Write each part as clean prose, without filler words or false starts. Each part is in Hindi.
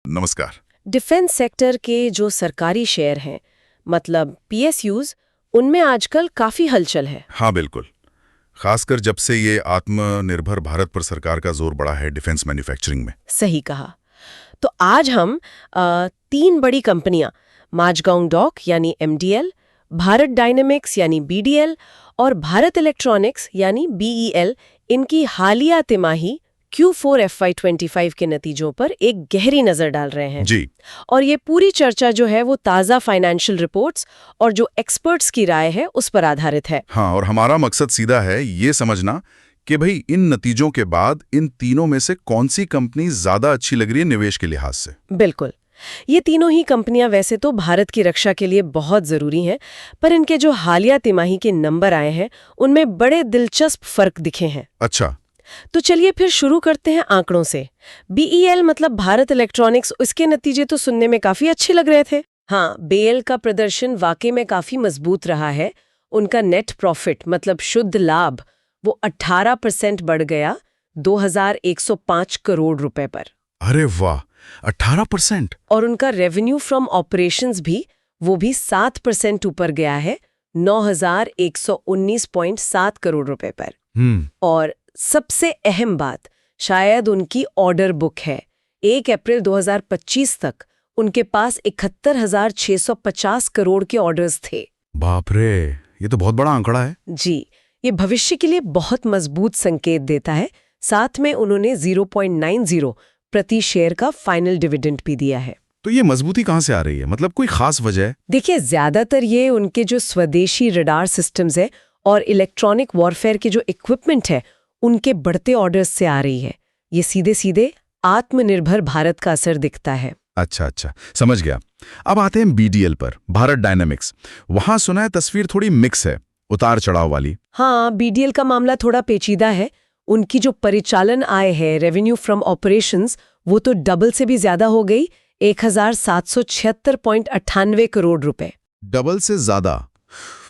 नमस्कार। डिफेंस सेक्टर के जो सरकारी शेयर हैं, मतलब पीएसयूज, उनमें आजकल काफी हलचल है। हाँ बिल्कुल, खासकर जब से ये आत्मनिर्भर भारत पर सरकार का जोर बढ़ा है डिफेंस मैन्युफैक्चरिंग में। सही कहा। तो आज हम तीन बड़ी कंपनियां, माजगांव डॉक यानी एमडीएल, भारत डायनेमिक्स यानी बीडीएल और भारत इलेक्ट्रॉनिक्स यानी बीईएल, इनकी हालिया तिमाही Q4 FY25 के नतीजों पर एक गहरी नजर डाल रहे हैं। जी। और ये पूरी चर्चा जो है वो ताज़ा फाइनेंशियल रिपोर्ट्स और जो एक्सपर्ट्स की राय है उस पर आधारित है। हाँ, और हमारा मकसद सीधा है ये समझना कि भाई इन नतीजों के बाद इन तीनों में से कौन सी कंपनी ज्यादा अच्छी लग रही है निवेश के लिहाज से। बिल्कुल। ये तीनों ही कंपनियां वैसे तो भारत की रक्षा के लिए बहुत जरूरी हैं, पर इनके जो हालिया तिमाही के नंबर आए हैं उनमें बड़े दिलचस्प फर्क दिखे हैं। अच्छा। तो चलिए फिर शुरू करते हैं आंकड़ों से। बीईएल मतलब भारत इलेक्ट्रॉनिक्स, उसके नतीजे तो सुनने में काफी अच्छे लग रहे थे। हाँ, बीईएल का प्रदर्शन वाकई में काफी मजबूत रहा है। उनका नेट प्रॉफिट मतलब शुद्ध लाभ वो 18% बढ़ गया 2105 करोड़ रुपए पर। अरे वाह, 18%। और उनका रेवेन्यू फ्रॉम ऑपरेशंस भी वो भी 7% ऊपर गया है 9119.7 करोड़ रुपए पर। और सबसे अहम बात शायद उनकी ऑर्डर बुक है। 1 अप्रैल 2025 तक उनके पास 71,650 करोड़ के ऑर्डर्स थे। बाप रे, ये तो बहुत बड़ा आंकड़ा है। जी, ये भविष्य के लिए बहुत मजबूत संकेत देता है। साथ में उन्होंने 0.90 प्रति शेयर का फाइनल डिविडेंड भी दिया है। तो ये मजबूती कहाँ से आ रही है, मतलब कोई खास वजह? देखिए, ज्यादातर ये उनके जो स्वदेशी रडार सिस्टम्स है और इलेक्ट्रॉनिक वॉरफेयर के जो इक्विपमेंट है उनके बढ़ते ऑर्डर्स से आ रही है। ये सीधे सीधे आत्मनिर्भर भारत का असर दिखता है। अच्छा, समझ गया। अब आते हैं बीडीएल पर, भारत डायनेमिक्स। वहां सुना है तस्वीर थोड़ी मिक्स है, उतार चढ़ाव वाली। हाँ, बीडीएल का मामला थोड़ा पेचीदा है। उनकी जो परिचालन आय है, रेवेन्यू फ्रॉम ऑपरेशंस, वो तो डबल से भी ज्यादा हो गई, 1776.98 करोड़ रुपए। डबल से ज्यादा?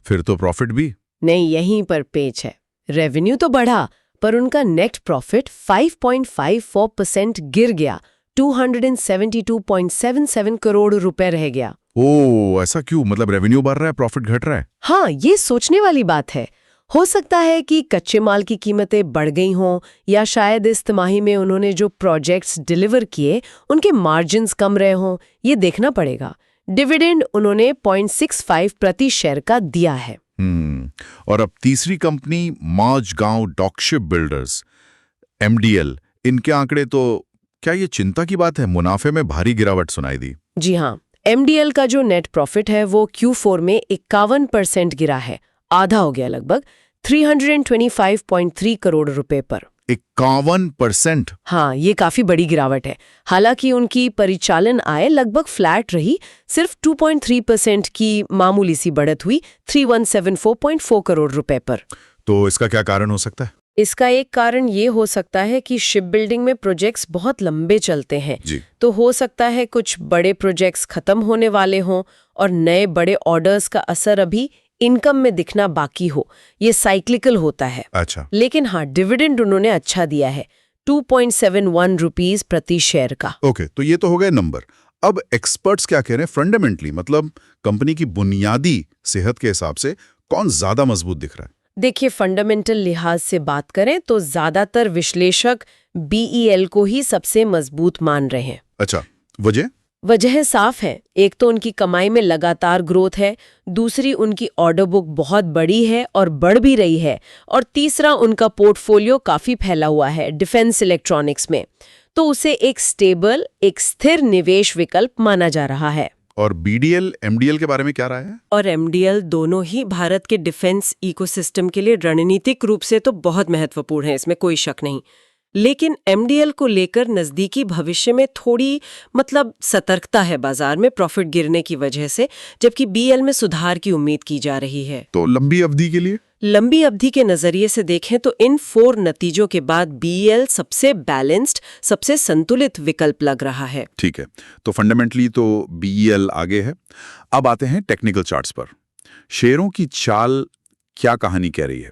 फिर तो प्रॉफिट भी? नहीं, यहीं पर पेच है। रेवेन्यू तो बढ़ा, पर उनका नेट प्रॉफिट 5.54% गिर गया, 272.77 करोड़ रुपए रह गया। ओह, ऐसा क्यों? मतलब रेवेन्यू बढ़ रहा है, प्रॉफिट घट रहा है? हाँ, ये सोचने वाली बात है। हो सकता है कि कच्चे माल की कीमतें बढ़ गई हों, या शायद इस तिमाही में उन्होंने जो प्रोजेक्ट्स डिलीवर किए उनके मार्जिन्स कम रहे हों। ये देखना पड़ेगा। डिविडेंड उन्होंने 0.65 प्रति शेयर का दिया है। और अब तीसरी company Mazagon dock ship builders, MDL, इनके आंकड़े तो क्या ये चिंता की बात है? मुनाफे में भारी गिरावट सुनाई दी। जी हाँ, एमडीएल का जो नेट प्रॉफिट है वो Q4 में 51% गिरा है, आधा हो गया, लगभग 325.3 करोड़ रुपए पर। 51%? हाँ, ये काफी बड़ी गिरावट है। हालांकि उनकी परिचालन आय लगभग फ्लैट रही, सिर्फ 2.3% की मामूली सी बढ़त हुई 3174.4 करोड़ रुपए पर। तो इसका क्या कारण हो सकता है? इसका एक कारण ये हो सकता है कि शिप बिल्डिंग में प्रोजेक्ट्स बहुत लंबे चलते हैं। जी। तो हो सकता है कुछ बड़े प्रोजेक्ट्स खत्म होने वाले हों और नए बड़े ऑर्डर्स का असर अभी इनकम में दिखना बाकी हो। ये साइक्लिकल होता है। अच्छा। लेकिन हाँ, डिविडेंड उन्होंने अच्छा दिया है, 2.71 रुपीस प्रति शेयर का। ओके, तो ये तो हो गए नंबर। अब एक्सपर्ट्स क्या कह रहे हैं फंडामेंटली, मतलब कंपनी की बुनियादी सेहत के हिसाब से कौन ज्यादा मजबूत दिख रहा है? देखिए, फंडामेंटल लिहाज से बात करें तो ज्यादातर विश्लेषक बीईएल को ही सबसे मजबूत मान रहे हैं। अच्छा, वजह? वजह साफ है। एक तो उनकी कमाई में लगातार ग्रोथ है, दूसरी उनकी ऑर्डर बुक बहुत बड़ी है और बढ़ भी रही है, और तीसरा उनका पोर्टफोलियो काफी फैला हुआ है डिफेंस इलेक्ट्रॉनिक्स में। तो उसे एक स्टेबल, एक स्थिर निवेश विकल्प माना जा रहा है। और बीडीएल, एमडीएल के बारे में क्या राय है? और एमडीएल दोनों ही भारत के डिफेंस इकोसिस्टम के लिए रणनीतिक रूप से तो बहुत महत्वपूर्ण है, इसमें कोई शक नहीं। लेकिन एमडीएल को लेकर नजदीकी भविष्य में थोड़ी सतर्कता है बाजार में प्रॉफिट गिरने की वजह से, जबकि बीईएल में सुधार की उम्मीद की जा रही है। तो लंबी अवधि के लिए? लंबी अवधि के नजरिए से देखें तो इन 4 नतीजों के बाद बीईएल सबसे बैलेंस्ड, सबसे संतुलित विकल्प लग रहा है। ठीक है, तो फंडामेंटली तो बीईएल आगे है। अब आते हैं टेक्निकल चार्ट्स पर। शेयरों की चाल क्या कहानी कह रही है?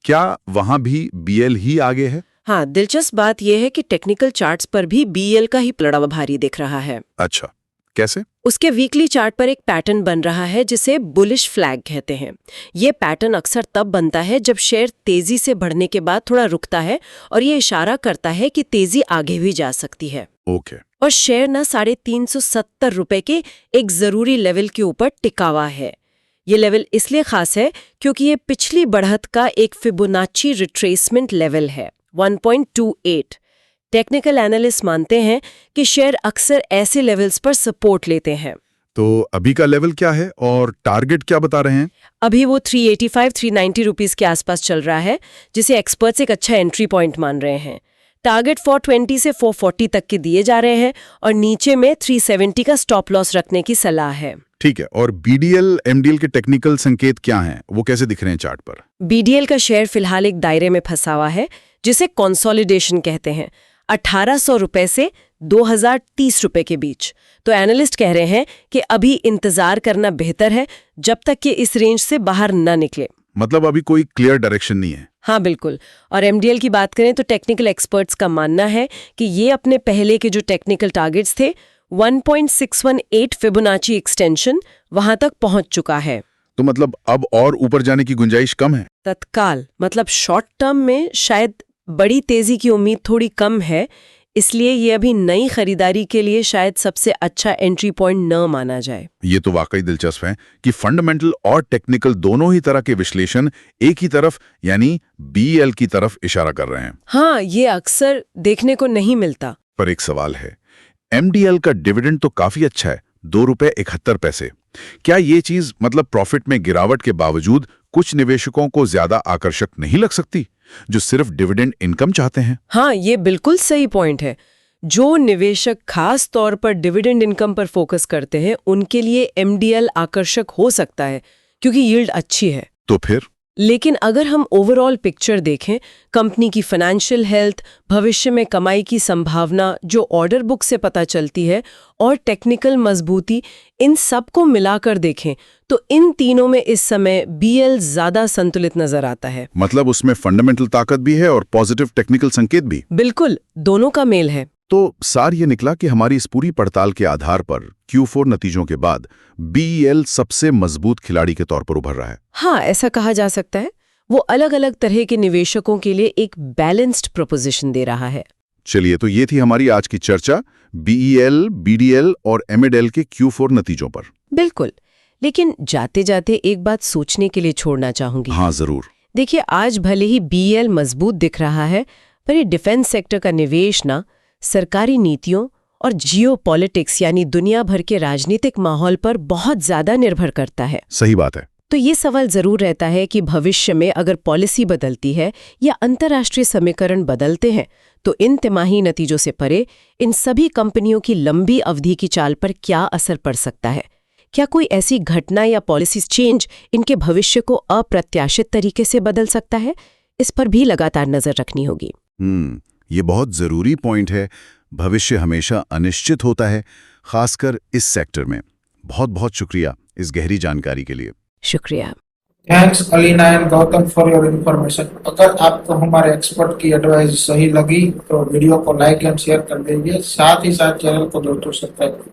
क्या वहां भी बीईएल ही आगे है? हाँ, दिलचस्प बात यह है कि टेक्निकल चार्ट्स पर भी BEL का ही पलड़ा भारी दिख रहा है। अच्छा, कैसे? उसके वीकली चार्ट पर एक पैटर्न बन रहा है जिसे बुलिश फ्लैग कहते हैं। ये पैटर्न अक्सर तब बनता है जब शेयर तेजी से बढ़ने के बाद थोड़ा रुकता है और ये इशारा करता है कि तेजी आगे भी जा सकती है। ओके। और शेयर ना 370 रुपए के एक जरूरी लेवल के ऊपर टिका हुआ है। ये लेवल इसलिए खास है क्योंकि ये पिछली बढ़त का एक फिबोनाची रिट्रेसमेंट लेवल है 1.28। टेक्निकल एनालिस्ट मानते हैं कि शेयर अक्सर ऐसे लेवल्स पर सपोर्ट लेते हैं। तो अभी का लेवल क्या है और टारगेट क्या बता रहे हैं? अभी वो 385-390 रुपीस के आसपास चल रहा है, जिसे एक्सपर्ट्स एक अच्छा एंट्री पॉइंट मान रहे हैं। टारगेट 420 से 440 तक के दिए जा रहे हैं और नीचे में 370 का स्टॉप लॉस रखने की सलाह है। ठीक है, और BDL, MDL के टेक्निकल संकेत क्या हैं? वो कैसे दिख रहे हैं चार्ट पर? BDL का शेयर फिलहाल एक दायरे में फंसा हुआ है जिसे कंसोलिडेशन कहते हैं, 1800 रुपए से 2030 रुपए के बीच। तो एनालिस्ट कह रहे हैं कि अभी इंतजार करना बेहतर है जब तक कि इस रेंज से बाहर न निकले। मतलब अभी कोई क्लियर डायरेक्शन नहीं है। हाँ बिल्कुल। और MDL की बात करें तो टेक्निकल एक्सपर्ट्स का मानना है कि ये अपने पहले के जो टेक्निकल टारगेट्स थे 1.618 फिबोनाची एक्सटेंशन वहां तक पहुंच चुका है। तो मतलब अब और ऊपर जाने की गुंजाइश कम है। तत्काल मतलब शॉर्ट टर्म में शायद बड़ी तेजी की उम्मीद थोड़ी कम है, इसलिए ये अभी नई खरीदारी के लिए शायद सबसे अच्छा एंट्री पॉइंट न माना जाए। ये तो वाकई दिलचस्प है कि फंडामेंटल और टेक्निकल दोनों ही तरह के विश्लेषण एक ही तरफ यानी BEL की तरफ इशारा कर रहे हैं। हाँ, ये अक्सर देखने को नहीं मिलता। पर एक सवाल है, MDL का डिविडेंड तो काफी अच्छा है, ₹2.71। क्या ये चीज मतलब प्रॉफिट में गिरावट के बावजूद कुछ निवेशकों को ज्यादा आकर्षक नहीं लग सकती, जो सिर्फ डिविडेंड इनकम चाहते हैं? हाँ, ये बिल्कुल सही पॉइंट है। जो निवेशक खास तौर पर डिविडेंड इनकम पर फोकस करते हैं, उनके लिए MDL आकर्षक हो सकता है क्योंकि यील्ड अच्छी है। तो फिर? लेकिन अगर हम ओवरऑल पिक्चर देखें, कंपनी की फाइनेंशियल हेल्थ, भविष्य में कमाई की संभावना जो ऑर्डर बुक से पता चलती है, और टेक्निकल मजबूती, इन सब को मिलाकर देखें तो इन तीनों में इस समय BEL ज्यादा संतुलित नजर आता है। मतलब उसमें फंडामेंटल ताकत भी है और पॉजिटिव टेक्निकल संकेत भी। बिल्कुल, दोनों का मेल है। तो सार ये निकला कि हमारी इस पूरी पड़ताल के आधार पर Q4 नतीजों के बाद BEL सबसे मजबूत खिलाड़ी के तौर पर उभर रहा है। हाँ, ऐसा कहा जा सकता है। वो अलग अलग तरह के निवेशकों के लिए एक बैलेंस्ड प्रोपोजिशन दे रहा है। चलिए, तो ये थी हमारी आज की चर्चा BEL, BDL और MDL के Q4 नतीजों पर। बिल्कुल, लेकिन जाते जाते एक बात सोचने के लिए छोड़ना चाहूंगी। हाँ जरूर। देखिए, आज भले ही BEL मजबूत दिख रहा है, पर ये डिफेंस सेक्टर का निवेश ना सरकारी नीतियों और जियोपॉलिटिक्स यानी दुनिया भर के राजनीतिक माहौल पर बहुत ज्यादा निर्भर करता है। सही बात है। तो ये सवाल जरूर रहता है कि भविष्य में अगर पॉलिसी बदलती है या अंतर्राष्ट्रीय समीकरण बदलते हैं तो इन तिमाही नतीजों से परे इन सभी कंपनियों की लंबी अवधि की चाल पर क्या असर पड़ सकता है? क्या कोई ऐसी घटना या पॉलिसी चेंज इनके भविष्य को अप्रत्याशित तरीके से बदल सकता है? इस पर भी लगातार नजर रखनी होगी। ये बहुत जरूरी पॉइंट है। भविष्य हमेशा अनिश्चित होता है, खासकर इस सेक्टर में। बहुत बहुत शुक्रिया इस गहरी जानकारी के लिए। शुक्रिया। Thanks Alina and Gautam for your information. अगर आपको हमारे एक्सपर्ट की एडवाइस सही लगी तो वीडियो को लाइक एंड शेयर कर दीजिए, साथ ही साथ चैनल को दोस्तों सब्सक्राइब करें।